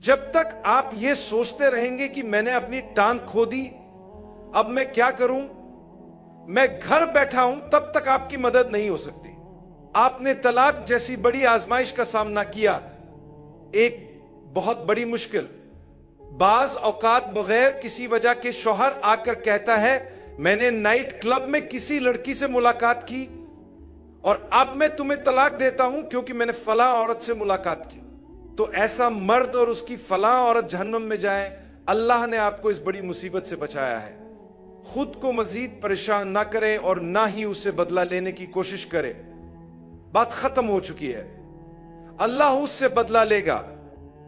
जब तक आप ये सोचते रहेंगे कि मैंने अपनी टांग खो दी, अब मैं क्या करूं, मैं घर बैठा हूं, तब तक आपकी मदद नहीं हो सकती। आपने तलाक जैसी बड़ी आजमाइश का सामना किया, एक बहुत बड़ी मुश्किल। बाज औकात बगैर किसी वजह के शौहर आकर कहता है मैंने नाइट क्लब में किसी लड़की से मुलाकात की और अब मैं तुम्हें तलाक देता हूं क्योंकि मैंने फला औरत से मुलाकात की। तो ऐसा मर्द और उसकी फला औरत जहन्नम में जाए। अल्लाह ने आपको इस बड़ी मुसीबत से बचाया है। खुद को मजीद परेशान ना करे और ना ही उससे बदला लेने की कोशिश करे। बात खत्म हो चुकी है। अल्लाह उससे बदला लेगा।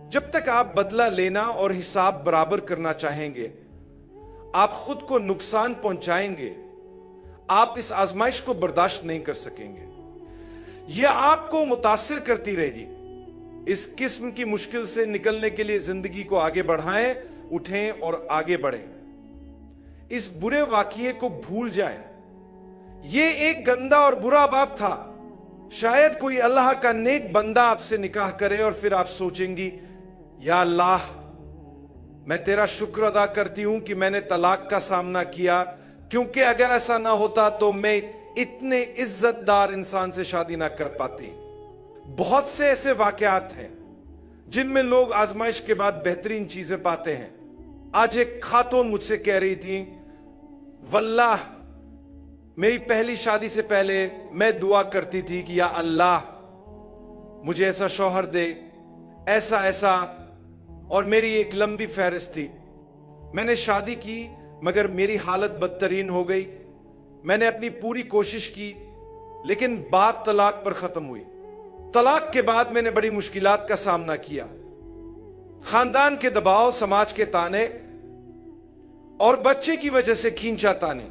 जब तक आप बदला लेना और हिसाब बराबर करना चाहेंगे, आप खुद को नुकसान पहुंचाएंगे। आप इस आजमाइश को बर्दाश्त नहीं कर सकेंगे। यह आपको मुतासिर करती रहेगी। इस किस्म की मुश्किल से निकलने के लिए जिंदगी को आगे बढ़ाएं, उठें और आगे बढ़ें। इस बुरे वाकये को भूल जाएं। यह एक गंदा और बुरा बाप था। शायद कोई अल्लाह का नेक बंदा आपसे निकाह करे और फिर आप सोचेंगी, या अल्लाह, मैं तेरा शुक्र अदा करती हूं कि मैंने तलाक का सामना किया, क्योंकि अगर ऐसा ना होता तो मैं इतने इज्जतदार इंसान से शादी ना कर पाती। बहुत से ऐसे वाकयात हैं जिनमें लोग आजमाइश के बाद बेहतरीन चीजें पाते हैं। आज एक खातून मुझसे कह रही थी, वल्लाह मेरी पहली शादी से पहले मैं दुआ करती थी कि या अल्लाह मुझे ऐसा शौहर दे, ऐसा ऐसा, और मेरी एक लंबी फहरिस्त थी। मैंने शादी की मगर मेरी हालत बदतरीन हो गई। मैंने अपनी पूरी कोशिश की लेकिन बात तलाक पर खत्म हुई। तलाक के बाद मैंने बड़ी मुश्किलात का सामना किया। खानदान के दबाव, समाज के ताने और बच्चे की वजह से खींचा ताने,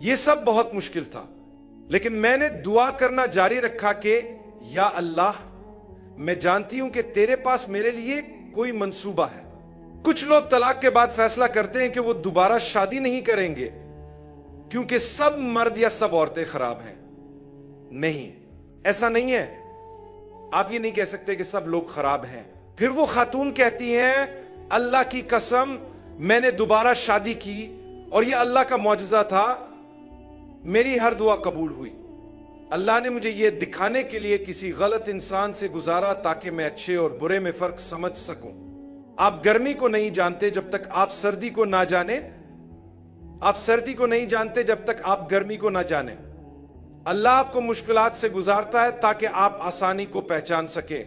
यह सब बहुत मुश्किल था। लेकिन मैंने दुआ करना जारी रखा कि या अल्लाह, मैं जानती हूं कि तेरे पास मेरे लिए कोई मंसूबा है। कुछ लोग तलाक के बाद फैसला करते हैं कि वो दोबारा शादी नहीं करेंगे क्योंकि सब मर्द या सब औरतें खराब हैं। नहीं, ऐसा नहीं है। आप ये नहीं कह सकते कि सब लोग खराब हैं। फिर वो खातून कहती हैं, अल्लाह की कसम मैंने दोबारा शादी की और ये अल्लाह का मौजज़ा था, मेरी हर दुआ कबूल हुई। अल्लाह ने मुझे ये दिखाने के लिए किसी गलत इंसान से गुजारा ताकि मैं अच्छे और बुरे में फर्क समझ सकूं। आप गर्मी को नहीं जानते जब तक आप सर्दी को ना जाने। आप सर्दी को नहीं जानते जब तक आप गर्मी को ना जाने। अल्लाह आपको मुश्किलात से गुजारता है ताकि आप आसानी को पहचान सके।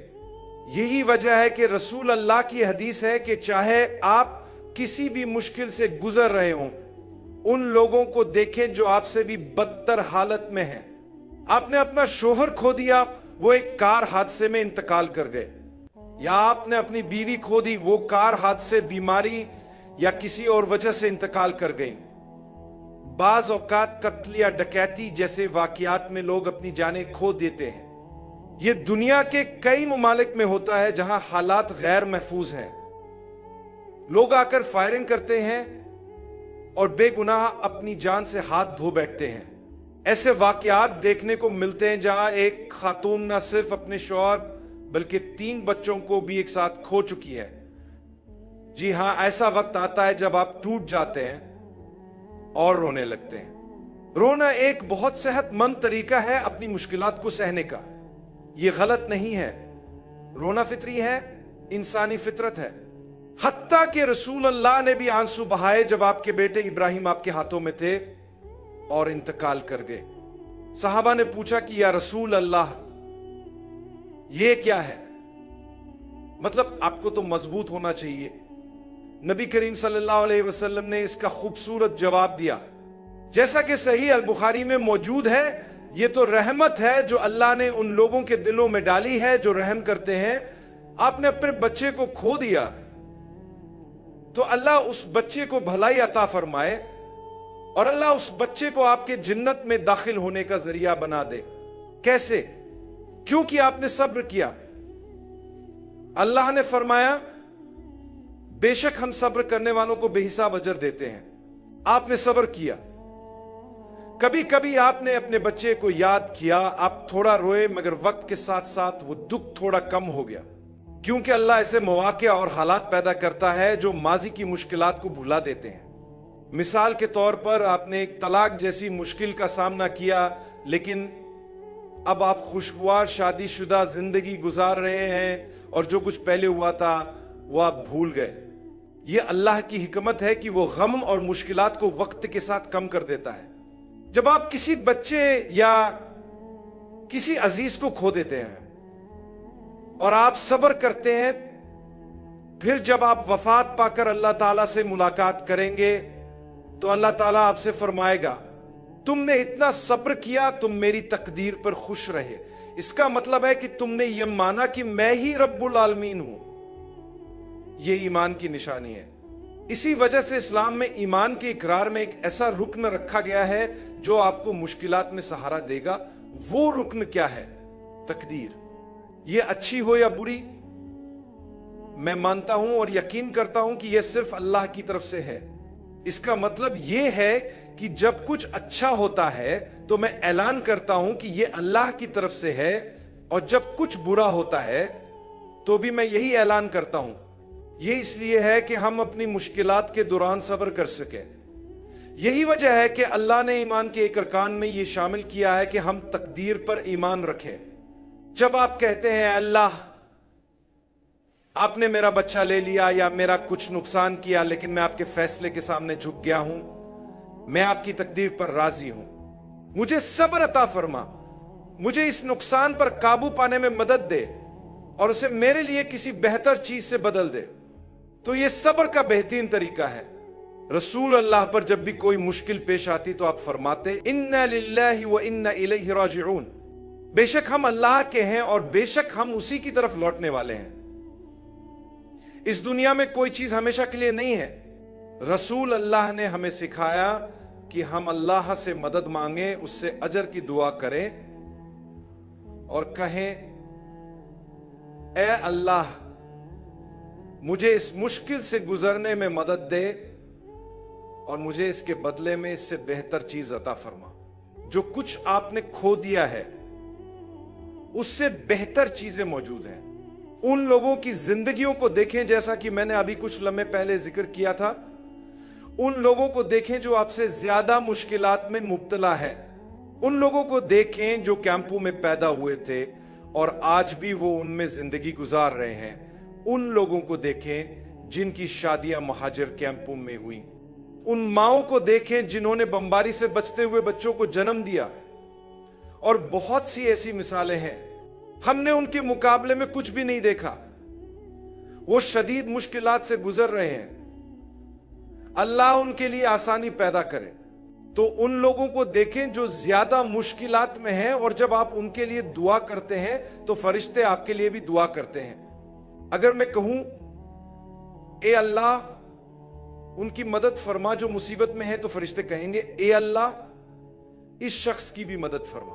यही वजह है कि रसूल अल्लाह की हदीस है कि चाहे आप किसी भी मुश्किल से गुजर रहे हों, उन लोगों को देखें जो आपसे भी बदतर हालत में हैं। आपने अपना शोहर खो दिया, वो एक कार हादसे में इंतकाल कर गए, या आपने अपनी बीवी खो दी, वो कार हादसे, बीमारी या किसी और वजह से इंतकाल कर गई। बाज औकात कत्ल या डकैती जैसे वाकयात में लोग अपनी जानें खो देते हैं। यह दुनिया के कई ममालिक में होता है जहां हालात गैर महफूज हैं। लोग आकर फायरिंग करते हैं और बेगुनाह अपनी जान से हाथ धो बैठते हैं। ऐसे वाकयात देखने को मिलते हैं जहां एक खातून न सिर्फ अपने शौहर बल्कि 3 बच्चों को भी एक साथ खो चुकी है। जी हां, ऐसा वक्त आता है जब आप टूट जाते हैं और रोने लगते हैं। रोना एक बहुत सेहतमंद तरीका है अपनी मुश्किलात को सहने का। यह गलत नहीं है। रोना फितरी है, इंसानी फितरत है। हत्ता कि रसूल अल्लाह ने भी आंसू बहाए जब आपके बेटे इब्राहिम आपके हाथों में थे और इंतकाल कर गए। सहाबा ने पूछा कि या रसूल अल्लाह, ये क्या है? मतलब आपको तो मजबूत होना चाहिए। नबी करीम सल्लल्लाहु अलैहि वसल्लम ने इसका खूबसूरत जवाब दिया, जैसा कि सही अल बुखारी में मौजूद है। ये तो रहमत है जो अल्लाह ने उन लोगों के दिलों में डाली है जो रहम करते हैं। आपने अपने बच्चे को खो दिया तो अल्लाह उस बच्चे को भलाई अता फरमाए और अल्लाह उस बच्चे को आपके जन्नत में दाखिल होने का जरिया बना दे। कैसे? क्योंकि आपने सब्र किया। अल्लाह ने फरमाया, बेशक हम सब्र करने वालों को बेहिसाब अजर देते हैं। आपने सब्र किया। कभी कभी आपने अपने बच्चे को याद किया, आप थोड़ा रोए, मगर वक्त के साथ साथ वो दुख थोड़ा कम हो गया। کیونکہ اللہ ایسے مواقع اور حالات پیدا کرتا ہے جو ماضی کی مشکلات کو بھلا دیتے ہیں۔ مثال کے طور پر آپ نے ایک طلاق جیسی مشکل کا سامنا کیا، لیکن اب آپ خوشگوار شادی شدہ زندگی گزار رہے ہیں اور جو کچھ پہلے ہوا تھا وہ آپ بھول گئے۔ یہ اللہ کی حکمت ہے کہ وہ غم اور مشکلات کو وقت کے ساتھ کم کر دیتا ہے۔ جب آپ کسی بچے یا کسی عزیز کو کھو دیتے ہیں اور آپ صبر کرتے ہیں، پھر جب آپ وفات پا کر اللہ تعالیٰ سے ملاقات کریں گے تو اللہ تعالیٰ آپ سے فرمائے گا تم نے اتنا صبر کیا، تم میری تقدیر پر خوش رہے۔ اس کا مطلب ہے کہ تم نے یہ مانا کہ میں ہی رب العالمین ہوں۔ یہ ایمان کی نشانی ہے۔ اسی وجہ سے اسلام میں ایمان کے اقرار میں ایک ایسا رکن رکھا گیا ہے جو آپ کو مشکلات میں سہارا دے گا۔ وہ رکن کیا ہے؟ تقدیر۔ یہ اچھی ہو یا بری، میں مانتا ہوں اور یقین کرتا ہوں کہ یہ صرف اللہ کی طرف سے ہے۔ اس کا مطلب یہ ہے کہ جب کچھ اچھا ہوتا ہے تو میں اعلان کرتا ہوں کہ یہ اللہ کی طرف سے ہے، اور جب کچھ برا ہوتا ہے تو بھی میں یہی اعلان کرتا ہوں۔ یہ اس لیے ہے کہ ہم اپنی مشکلات کے دوران صبر کر سکیں۔ یہی وجہ ہے کہ اللہ نے ایمان کے ایک ارکان میں یہ شامل کیا ہے کہ ہم تقدیر پر ایمان رکھیں۔ جب آپ کہتے ہیں اللہ آپ نے میرا بچہ لے لیا یا میرا کچھ نقصان کیا، لیکن میں آپ کے فیصلے کے سامنے جھک گیا ہوں، میں آپ کی تقدیر پر راضی ہوں، مجھے صبر عطا فرما، مجھے اس نقصان پر قابو پانے میں مدد دے اور اسے میرے لیے کسی بہتر چیز سے بدل دے، تو یہ صبر کا بہترین طریقہ ہے۔ رسول اللہ پر جب بھی کوئی مشکل پیش آتی تو آپ فرماتے اِنَّا لِلَّهِ وَإِنَّا إِلَيْهِ رَاجِعُونَ، بے شک ہم اللہ کے ہیں اور بے شک ہم اسی کی طرف لوٹنے والے ہیں۔ اس دنیا میں کوئی چیز ہمیشہ کے لیے نہیں ہے۔ رسول اللہ نے ہمیں سکھایا کہ ہم اللہ سے مدد مانگیں، اس سے اجر کی دعا کریں اور کہیں اے اللہ مجھے اس مشکل سے گزرنے میں مدد دے اور مجھے اس کے بدلے میں اس سے بہتر چیز عطا فرما۔ جو کچھ آپ نے کھو دیا ہے اس سے بہتر چیزیں موجود ہیں۔ ان لوگوں کی زندگیوں کو دیکھیں، جیسا کہ میں نے ابھی کچھ لمحے پہلے ذکر کیا تھا، ان لوگوں کو دیکھیں جو آپ سے زیادہ مشکلات میں مبتلا ہے۔ ان لوگوں کو دیکھیں جو کیمپوں میں پیدا ہوئے تھے اور آج بھی وہ ان میں زندگی گزار رہے ہیں۔ ان لوگوں کو دیکھیں جن کی شادیاں مہاجر کیمپوں میں ہوئیں۔ ان ماؤں کو دیکھیں جنہوں نے بمباری سے بچتے ہوئے بچوں کو جنم دیا، اور بہت سی ایسی مثالیں ہیں۔ ہم نے ان کے مقابلے میں کچھ بھی نہیں دیکھا، وہ شدید مشکلات سے گزر رہے ہیں۔ اللہ ان کے لیے آسانی پیدا کرے۔ تو ان لوگوں کو دیکھیں جو زیادہ مشکلات میں ہیں، اور جب آپ ان کے لیے دعا کرتے ہیں تو فرشتے آپ کے لیے بھی دعا کرتے ہیں۔ اگر میں کہوں اے اللہ ان کی مدد فرما جو مصیبت میں ہے، تو فرشتے کہیں گے اے اللہ اس شخص کی بھی مدد فرما۔